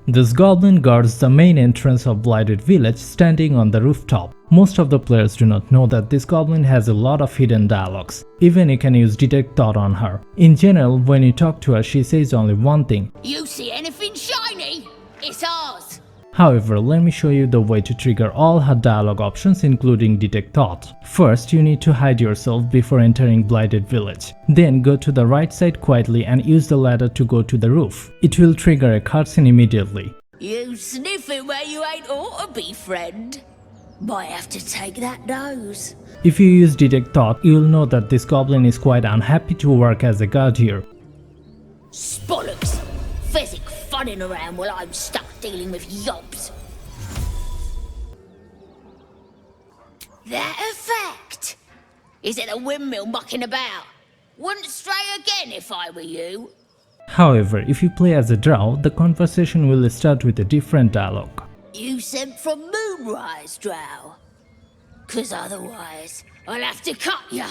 This goblin guards the main entrance of Blighted Village, standing on the rooftop. Most of the players do not know that this goblin has a lot of hidden dialogues. Even you can use Detect Thought on her. In general, when you talk to her, she says only one thing. You see anything shiny? It's ours. However, let me show you the way to trigger all her dialogue options, including Detect Thought. First, you need to hide yourself before entering Blighted Village. Then go to the right side quietly and use the ladder to go to the roof. It will trigger a cutscene immediately. You sniffing where you ain't ought to be, friend. Might have to take that nose. If you use Detect Thought, you will know that this goblin is quite unhappy to work as a guard here. Spolloks! Physic funning around while I'm stuck dealing with yobs. That effect? Is it a windmill mucking about? Wouldn't stray again if I were you. However, if you play as a Drow, the conversation will start with a different dialogue. You sent from Moonrise, Drow. 'Cause otherwise, I'll have to cut ya.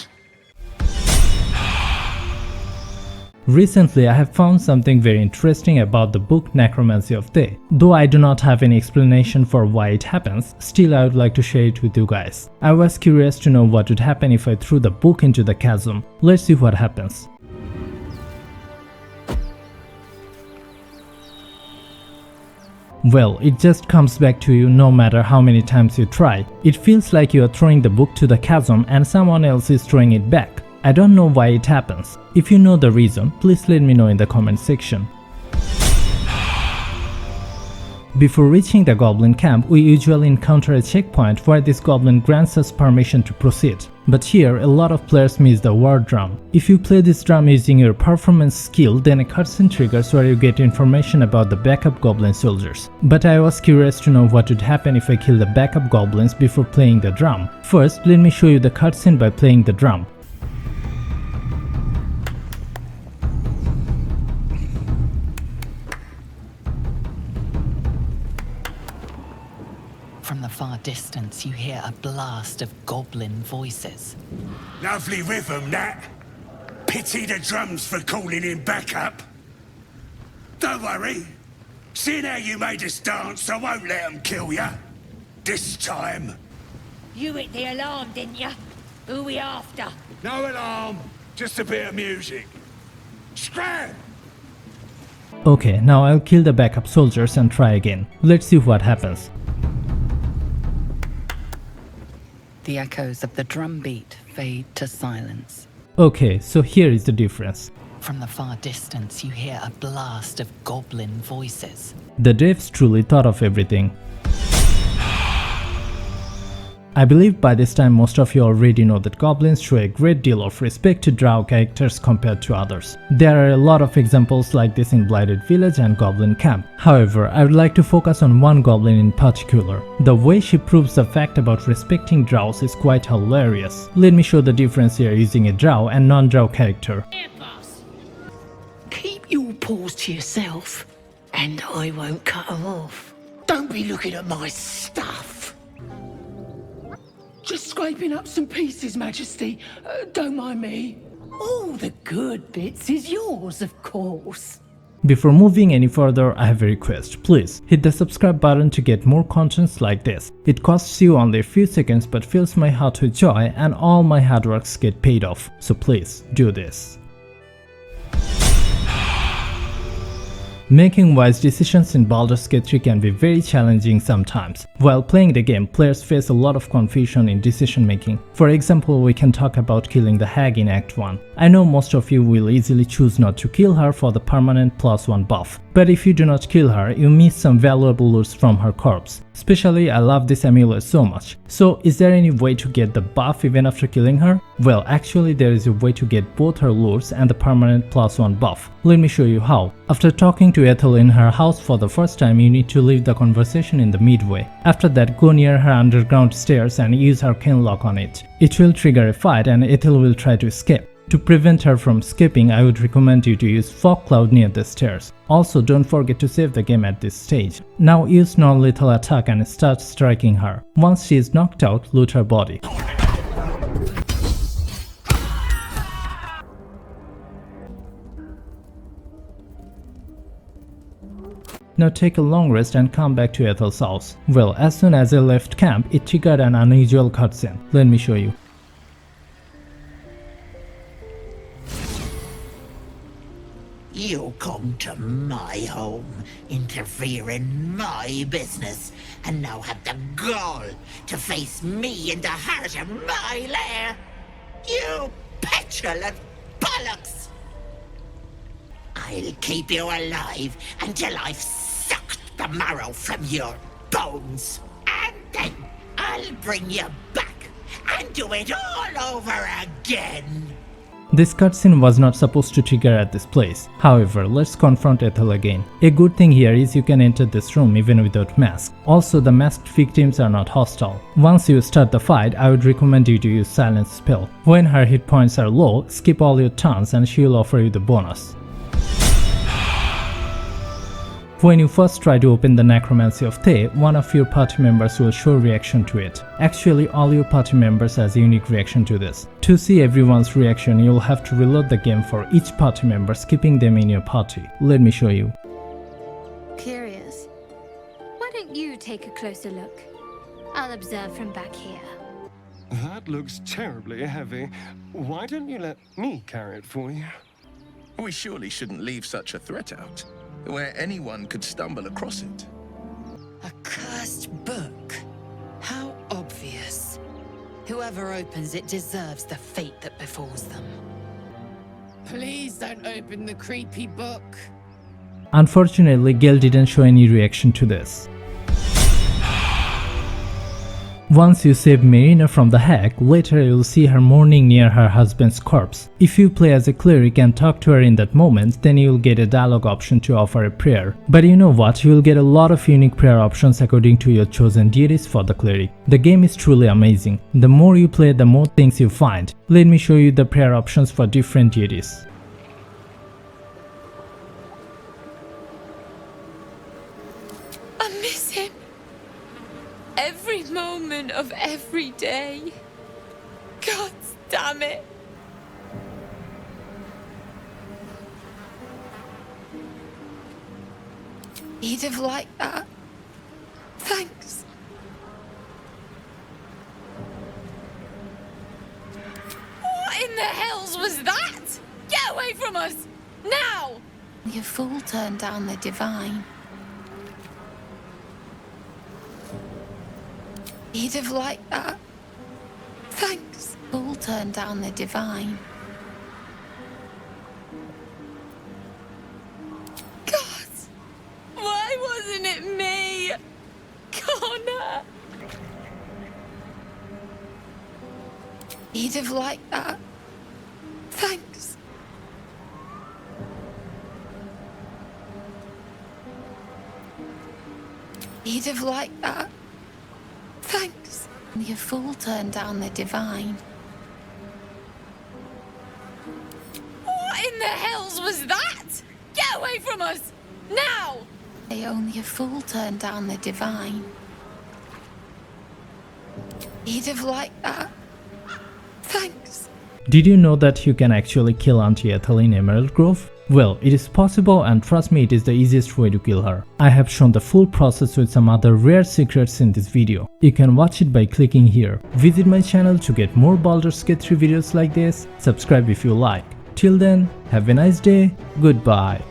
Recently, I have found something very interesting about the book Necromancy of Thay. Though I do not have any explanation for why it happens, still I would like to share it with you guys. I was curious to know what would happen if I threw the book into the chasm. Let's see what happens. Well, it just comes back to you no matter how many times you try. It feels like you are throwing the book to the chasm and someone else is throwing it back. I don't know why it happens. If you know the reason, please let me know in the comment section. Before reaching the goblin camp, we usually encounter a checkpoint where this goblin grants us permission to proceed. But here, a lot of players miss the war drum. If you play this drum using your performance skill, then a cutscene triggers where you get information about the backup goblin soldiers. But I was curious to know what would happen if I kill the backup goblins before playing the drum. First, let me show you the cutscene by playing the drum. From the far distance, you hear a blast of goblin voices. Lovely rhythm, that. Pity the drums for calling in backup. Don't worry. Seeing how you made us dance, I won't let them kill ya. This time. You hit the alarm, didn't you? Who we after? No alarm, just a bit of music. Scram! Okay, now I'll kill the backup soldiers and try again. Let's see what happens. The echoes of the drum beat fade to silence. Okay, so here is the difference. From the far distance, you hear a blast of goblin voices. The devs truly thought of everything. I believe by this time most of you already know that goblins show a great deal of respect to Drow characters compared to others. There are a lot of examples like this in Blighted Village and Goblin Camp. However, I would like to focus on one goblin in particular. The way she proves the fact about respecting Drows is quite hilarious. Let me show the difference here using a Drow and non-Drow character. Keep your paws to yourself, and I won't cut them off. Don't be looking at my stuff. Just scraping up some pieces, Majesty. Don't mind me. All the good bits is yours, of course. Before moving any further, I have a request. Please hit the subscribe button to get more contents like this. It costs you only a few seconds but fills my heart with joy, and all my hard works get paid off. So please do this. Making wise decisions in Baldurs Gate 3 can be very challenging sometimes. While playing the game, players face a lot of confusion in decision making. For example, we can talk about killing the hag in Act 1. I know most of you will easily choose not to kill her for the permanent +1 buff. But if you do not kill her, you miss some valuable loot from her corpse. Especially, I love this amulet so much. So is there any way to get the buff even after killing her? Well, actually there is a way to get both her loots and the permanent +1 buff. Let me show you how. After talking to Ethel in her house for the first time, you need to leave the conversation in the midway. After that, go near her underground stairs and use arcane lock on it. It will trigger a fight and Ethel will try to escape. To prevent her from escaping, I would recommend you to use fog cloud near the stairs. Also, don't forget to save the game at this stage. Now use non-lethal attack and start striking her. Once she is knocked out, loot her body. Now take a long rest and come back to Ethel's house. Well, as soon as I left camp, it triggered an unusual cutscene. Let me show you. You come to my home, interfere in my business, and now have the gall to face me in the heart of my lair? You petulant bollocks! I'll keep you alive until I've sucked the marrow from your bones, and then I'll bring you back and do it all over again. This cutscene was not supposed to trigger at this place. However, let's confront Ethel again. A good thing here is you can enter this room even without mask. Also, the masked victims are not hostile. Once you start the fight, I would recommend you to use silence spell. When her hit points are low, skip all your turns and she will offer you the bonus. When you first try to open the necromancy of Thay, one of your party members will show reaction to it. Actually, all your party members has a unique reaction to this. To see everyone's reaction, you'll have to reload the game for each party member, skipping them in your party. Let me show you. Curious. Why don't you take a closer look? I'll observe from back here. That looks terribly heavy. Why don't you let me carry it for you? We surely shouldn't leave such a threat out, where anyone could stumble across it. A cursed book. How obvious. Whoever opens it deserves the fate that befalls them. Please don't open the creepy book. Unfortunately, Gale didn't show any reaction to this. Once you save Marina from the hack, later you'll see her mourning near her husband's corpse. If you play as a cleric and talk to her in that moment, then you'll get a dialogue option to offer a prayer. But you know what, you'll get a lot of unique prayer options according to your chosen deities for the cleric. The game is truly amazing. The more you play, the more things you find. Let me show you the prayer options for different deities. I miss him. Every moment of every day. God damn it. He'd have liked that. Thanks. What in the hells was that? Get away from us! Now! You fool turned down the divine. He'd have liked that. Thanks. Fool turned down the divine. God! Why wasn't it me? Connor! He'd have liked that. Thanks. He'd have liked that. Thanks. You fool turned down the divine. What in the hells was that? Get away from us! Now! Only a fool turned down the divine. He'd have liked that. Thanks. Did you know that you can actually kill Auntie Ethel in Emerald Grove? Well, it is possible, and trust me, it is the easiest way to kill her. I have shown the full process with some other rare secrets in this video. You can watch it by clicking here. Visit my channel to get more Baldur's Gate 3 videos like this. Subscribe if you like. Till then, have a nice day. Goodbye.